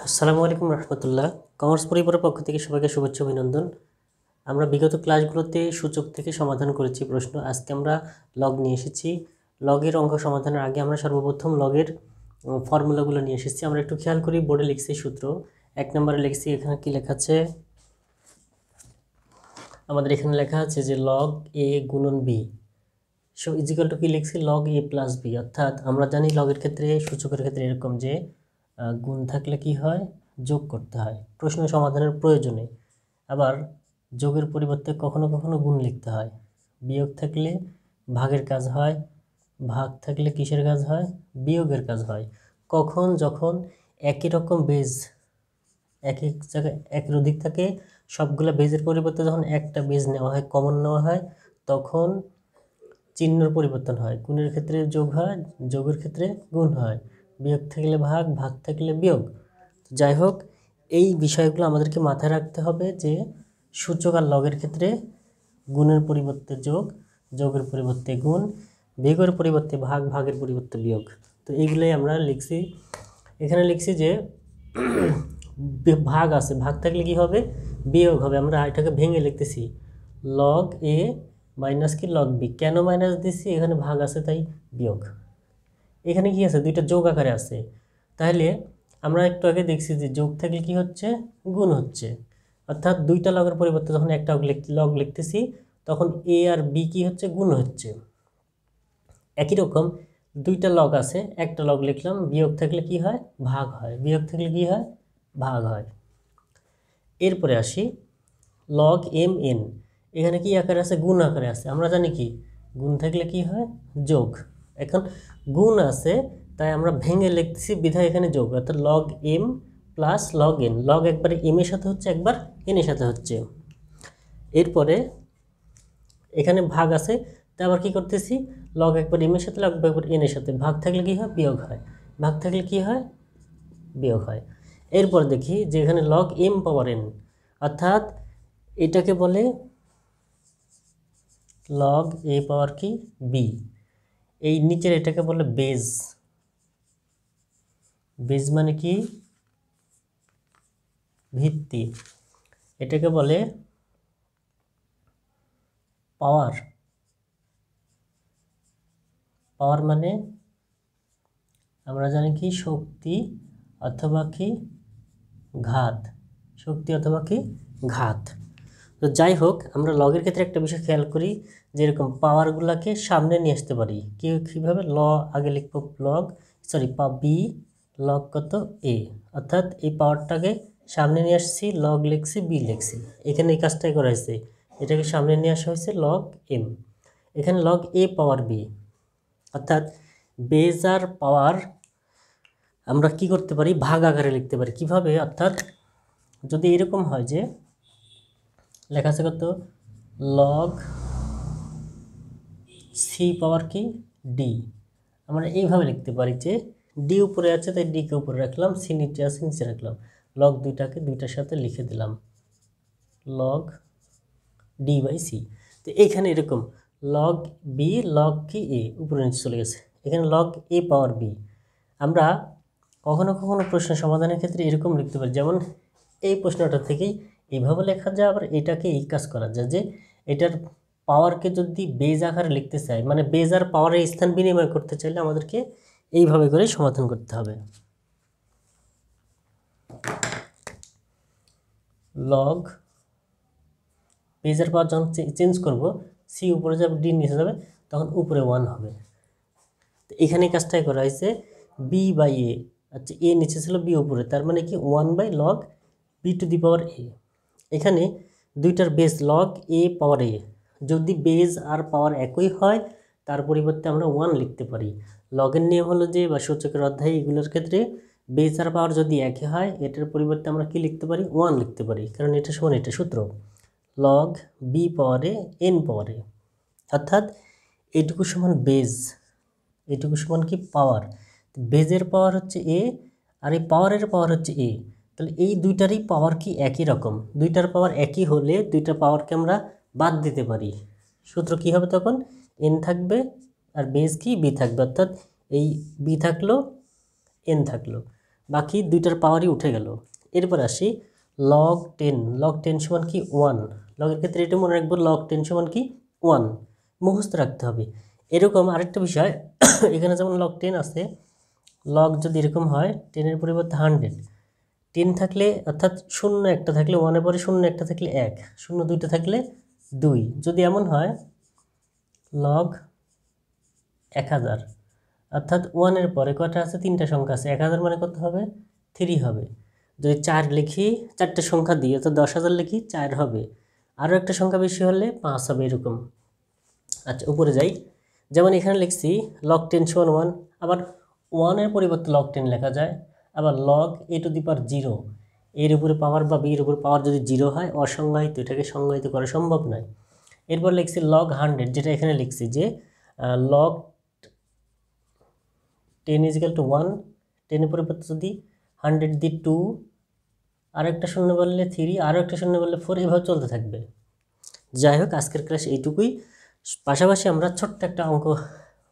আসসালামু আলাইকুম রহমতুল্লাহ। কমার্স পরিবারের পক্ষ থেকে সবাইকে শুভেচ্ছা অভিনন্দন। আমরা বিগত ক্লাসগুলোতে সূচক থেকে সমাধান করেছি প্রশ্ন। আজকে আমরা লগ নিয়ে এসেছি। লগের অঙ্ক সমাধানের আগে আমরা সর্বপ্রথম লগের ফর্মুলাগুলো নিয়ে এসেছি। আমরা একটু খেয়াল করি, বোর্ডে লিখছি সূত্র 1 নম্বরে লিখছি। এখানে কি লেখা আছে? আমাদের এখানে লেখা আছে যে লগ এ গুণন বি সো ইজিক্যাল টু কি লিখছি, লগ এ প্লাস বি। অর্থাৎ আমরা জানি লগের ক্ষেত্রে, সূচকের ক্ষেত্রে এরকম যে গুণ থাকলে কি হয়, যোগ করতে হয় প্রশ্ন সমাধানের প্রয়োজনে। আবার যোগের পরিবর্তে কখনো কখনো গুণ লিখতে হয়। বিয়োগ থাকলে ভাগের কাজ হয়, ভাগ থাকলে কিসের কাজ হয়, বিয়োগের কাজ হয়। কখন? যখন একই রকম বেজ এক এক জায়গায় একের অধিক থাকে, সবগুলো বেজের পরিবর্তে যখন একটা বেজ নেওয়া হয়, কমন নেওয়া হয়, তখন চিহ্নের পরিবর্তন হয়। গুণের ক্ষেত্রে যোগ হয়, যোগের ক্ষেত্রে গুণ হয়। বিয়োগ থাকলে ভাগ, ভাগ থাকলে বিয়োগ। যাই হোক, এই বিষয়গুলো আমাদেরকে মাথায় রাখতে হবে যে সূচক আর লগের ক্ষেত্রে গুণের পরিবর্তে যোগ, যোগের পরিবর্তে গুণ, বিয়োগের পরিবর্তে ভাগ, ভাগের পরিবর্তে বিয়োগ। তো এইগুলোই আমরা লিখছি। এখানে লিখছি যে ভাগ আছে, ভাগ থাকলে কি হবে, বিয়োগ হবে। আমরা এটাকে ভেঙে লিখতেছি লগ এ মাইনাস কি লগ বি। কেন মাইনাস দিচ্ছি? এখানে ভাগ আছে তাই বিয়োগ। এখানে কি আছে, দুইটা যোগ আকারে আছে। তাহলে আমরা একটু আগে দেখছি যে যোগ থাকলে কি হচ্ছে, গুণ হচ্ছে। অর্থাৎ দুইটা লগের পরিবর্তে যখন একটা লগ লিখতেছি, তখন এ আর বি কি হচ্ছে, গুণ হচ্ছে। একই রকম দুইটা লগ আছে, একটা লগ লিখলাম, বিয়োগ থাকলে কি হয়, ভাগ হয়। বিয়োগ থাকলে কি হয়, ভাগ হয়। এরপরে আসি লগ এম এন। এখানে কি আকারে আছে, গুণ আকারে আছে। আমরা জানি কি গুণ থাকলে কি হয়, যোগ। এখন গুণ আছে তাই আমরা ভেঙে লিখতেছি, বিধায় এখানে যোগ। অর্থাৎ log M plus log N. Log একবার এম এর সাথে হচ্ছে, একবার এন এর সাথে হচ্ছে। এরপরে এখানে ভাগ আছে, তাই আবার কি করতেছি, লগ একবার এম এর সাথে, লগ একবার এন এর সাথে। ভাগ থাকলে কি হয়, বিয়োগ হয়। ভাগ থাকলে কি হয়, বিয়োগ হয়। এরপর দেখি যে এখানে লগ এম পাওয়ার এন, অর্থাৎ এটাকে বলে লগ এ পাওয়ার কি বি। এই নিচের এটাকে বলে বেজ। বেজ মানে কি, ভিত্তি। এটাকে বলে পাওয়ার। পাওয়ার মানে আমরা জানি কি শক্তি অথবা কি ঘাত। শক্তি অথবা কি ঘাত। তো যাই হোক, আমরা লগের ক্ষেত্রে একটা বিষয় খেয়াল করি, যেরকম পাওয়ারগুলোকে সামনে নিয়ে আসতে পারি। কীভাবে, আগে লিখব লগ, বি লগ কত এ। অর্থাৎ এই পাওয়ারটাকে সামনে নিয়ে আসছি, লগ লিখছি, বি লিখছি। এখানে এই কাজটাই করা হয়েছে, এটাকে সামনে নিয়ে আসা হয়েছে লগ এম। এখানে লগ এ পাওয়ার বি। অর্থাৎ বেজ আর পাওয়ার আমরা কি করতে পারি, ভাগ আকারে লিখতে পারি। কিভাবে? অর্থাৎ যদি এরকম হয় যে লেখা আছে কত, লগ সি পাওয়ার কি ডি, আমরা এইভাবে লিখতে পারি যে ডি উপরে আছে তাই ডিকে উপরে রাখলাম, সি নিচে আছে নিচে রাখলাম। লগ দুইটাকে দুইটার সাথে লিখে দিলাম লগ ডি বাই সি। তো এইখানে এরকম লগ বি লগ কি এ, উপরে নিচে চলে গেছে। এখানে লগ এ পাওয়ার বি। আমরা কখনো কখনো প্রশ্ন সমাধানের ক্ষেত্রে এরকম লিখতে পারি, যেমন এই প্রশ্নটা থেকেই এইভাবে লেখা যায়। আবার এটাকে এই কাজ করা যায় যে এটার পাওয়ারকে যদি বেজ আকারে লিখতে চাই, মানে বেজ আর পাওয়ারের স্থান বিনিময় করতে চাইলে আমাদেরকে এইভাবে করে সমাধান করতে হবে। লগ বেজ আর পাওয়ার যখন চেঞ্জ করব, সি উপরে যাবে, ডি নিচে যাবে, তখন উপরে 1 হবে। তো এখানে কাজটাই করা হয়েছে বি বাই এ। আচ্ছা, এ নিচে ছিল, বি উপরে, তার মানে কি 1 by log B to the power A. এখানে দুইটার বেজ লগ এ পাওয়ার এ। যদি বেজ আর পাওয়ার একই হয়, তার পরিবর্তে আমরা 1 লিখতে পারি। লগের নিয়ম হলো যে, বা সূচকের অধ্যায় এগুলোর ক্ষেত্রে বেজ আর পাওয়ার যদি একই হয়, এটার পরিবর্তে আমরা কি লিখতে পারি, 1 লিখতে পারি। কারণ এটা সমান, এটা সূত্র log B power A N power A. অর্থাৎ এইটুকু সমান বেজ, এইটুকু সমান কি পাওয়ার। বেজের পাওয়ার হচ্ছে এ, আর এই পাওয়ারের পাওয়ার হচ্ছে এ। তাহলে এই দুইটারই পাওয়ার কি একই রকম। দুইটার পাওয়ার একই হলে দুইটা পাওয়ারকে আমরা বাদ দিতে পারি। সূত্র কি হবে তখন, এন থাকবে আর বেজ কি বি থাকবে। অর্থাৎ এই বি থাকলো, এন থাকলো। বাকি দুইটার পাওয়ারই উঠে গেল। এরপর আসি লগ 10, লগ 10 সমান কি 1, লগের ক্ষেত্রে এটা মনে রাখবো লগ 10 সমান কি 1, মুখস্থ রাখতে হবে। এরকম আরেকটা বিষয় এখানে যেমন লগ 10 আছে, লগ যদি এরকম হয় 10-এর পরিবর্তে 100, 10 থাকলে অর্থাৎ 0 একটা থাকলে 1-এর পরে 0 একটা থাকলে 1, 0 দুইটা থাকলে 2, যদি এমন হয় লগ 1000, অর্থাৎ 1-এর পরে কয়টা আছে, 3টা সংখ্যা আছে, 1000 মানে কত হবে 3 হবে। যদি 4 লিখি, 4টে সংখ্যা দিই অর্থাৎ 10,000 লিখি 4 হবে, আরও একটা সংখ্যা বেশি হলে 5 হবে, এরকম। আচ্ছা উপরে যাই, যেমন এখানে লিখছি লগ 10 সমান 1, আবার 1-এর পরিবর্তে লগ 10 লেখা যায়, আবার লগ a টু দি পাওয়ার 0, এর উপরে পাওয়ার বা b এর উপরে পাওয়ার যদি 0 হয় অসংজ্ঞায়িত, এটাকে সংজ্ঞায়িত করা সম্ভব নয়। এরপর লিখছি লগ 100, যেটা এখানে লিখছি যে লগ 10 ইজিক্যাল টু 1, 10-এর পরিবর্তে যদি 100 দিয়ে 2, আরও একটা শূন্য বললে 3, আরও একটা শূন্য বললে 4, এভাবে চলতে থাকবে। যাই হোক আজকের ক্লাস এইটুকুই। পাশাপাশি আমরা ছোট্ট একটা অঙ্ক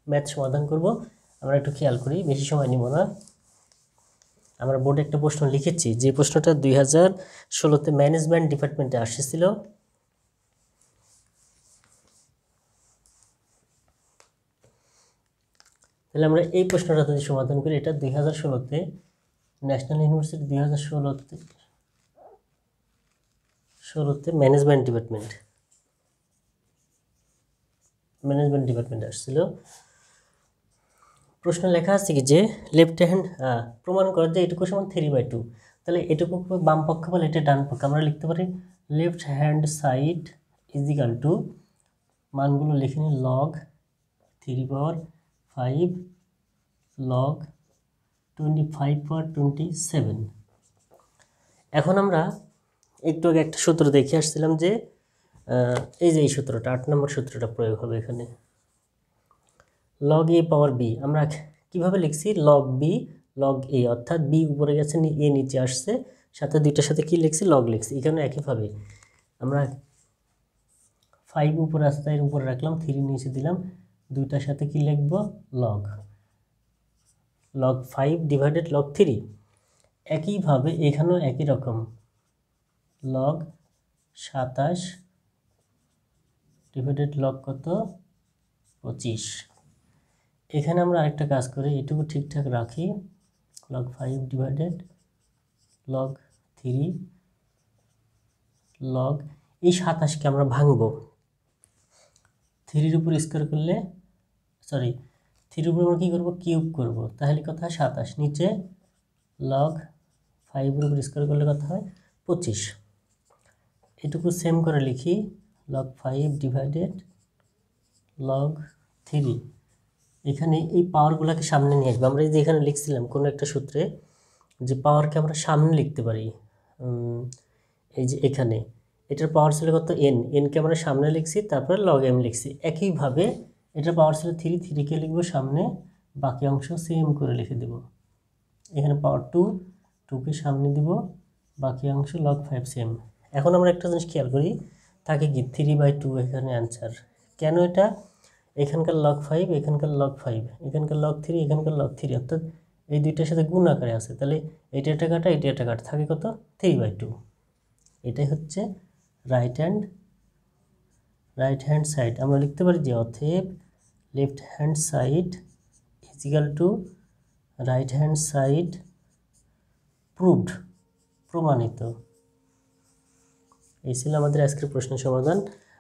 ম্যাথ সমাধান করব, আমরা একটু খেয়াল করি, বেশি সময় নিব না। আমরা বোর্ডে একটা প্রশ্ন লিখেছি, যে প্রশ্নটা 2016-তে ম্যানেজমেন্ট ডিপার্টমেন্টে আসছিল। তাহলে আমরা এই প্রশ্নটা যদি সমাধান করি, এটা 2016-তে ন্যাশনাল ইউনিভার্সিটি 2016-তে ম্যানেজমেন্ট ডিপার্টমেন্টে আসছিল। প্রশ্ন লেখা আছে কি যে লেফট হ্যান্ড প্রমাণ করে যে এটুকু সমান 3/2, তাহলে এটুকু বাম পক্ষ বলে এটা ডান পক্ষ, আমরা লিখতে পারি left hand side equal to, মানগুলো লিখে নিই, লগ 3/5 লগ 25/27। এখন আমরা একটু আগে একটা সূত্র দেখে আসছিলাম যে এই যে এই সূত্রটা 8 নম্বর সূত্রটা প্রয়োগ হবে এখানে, লগ a পাওয়ার b। আমরা কিভাবে লিখছি, লগ b লগ a, অর্থাৎ b উপরে গেছে a নিচে আসছে, সাথে দুইটার সাথে কি লিখছি লগ লিখছি। এখানে একইভাবে আমরা 5 উপরে আসতে এর উপরে রাখলাম, 3 নিচে দিলাম, দুইটার সাথে কি লিখব লগ 5 ডিভাইডেড লগ 3। একইভাবে এখানেও একই রকম লগ 27 ডিভাইডেড লগ কত 25। এখানে আমরা আরেকটা কাজ করি, এটুকু ঠিকঠাক রাখি, লগ 5 ডিভাইডেড লগ 3 লগ, এই 27কে আমরা ভাঙবো, 3-এর উপর স্কোয়ার করলে, সরি 3-এর উপর আমরা কী করবো কিউব করব, তাহলে কথা 27, নিচে লগ 5-এর উপর স্কোয়ার করলে কথা হয় 25। এটুকু সেম করে লিখি, লগ 5 ডিভাইডেড লগ 3। এখানে এই পাওয়ারগুলোকে সামনে নিয়ে আসবে। আমরা এই যে এখানে লিখছিলাম কোনো একটা সূত্রে যে পাওয়ারকে আমরা সামনে লিখতে পারি, এই যে এখানে এটার পাওয়ার ছিল কত এনকে আমরা সামনে লিখছি, তারপরে লগ এম লিখছি। একইভাবে এটার পাওয়ার ছিল 3কে লিখবো সামনে, বাকি অংশ সেম করে লিখে দেব। এখানে পাওয়ার 2কে সামনে দিব, বাকি অংশ লগ 5 সেম। এখন আমরা একটা জিনিস খেয়াল করি, থাকে কি 3/2 এখানে অ্যান্সার। কেন এটা, এখানকার লগ 5, এখানকার লগ 5, এখানকার লগ 3, এখানকার লগ 3, অর্থাৎ এই দুইটার সাথে গুণ আকারে আছে, তাহলে এটা একটা কাটা এটা একটা কাটা, থাকে কত 3/2। এটাই হচ্ছে রাইট হ্যান্ড সাইড। আমরা লিখতে পারি যে অতএব left hand side equal to right hand side proved, প্রমাণিত। এই ছিল আমাদের আজকের প্রশ্নের সমাধান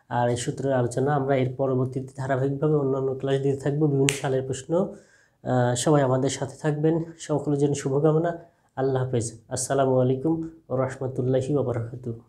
আর এই সূত্রের আলোচনা। আমরা এর পরবর্তীতে ধারাবাহিকভাবে অন্যান্য ক্লাস দিতে থাকবো, বিভিন্ন সালের প্রশ্ন। সবাই আমাদের সাথে থাকবেন, সকলের জন্য শুভকামনা। আল্লাহ হাফেজ। আসসালামু আলাইকুম ওয়া রাহমাতুল্লাহি ওয়া বারাকাতুহু।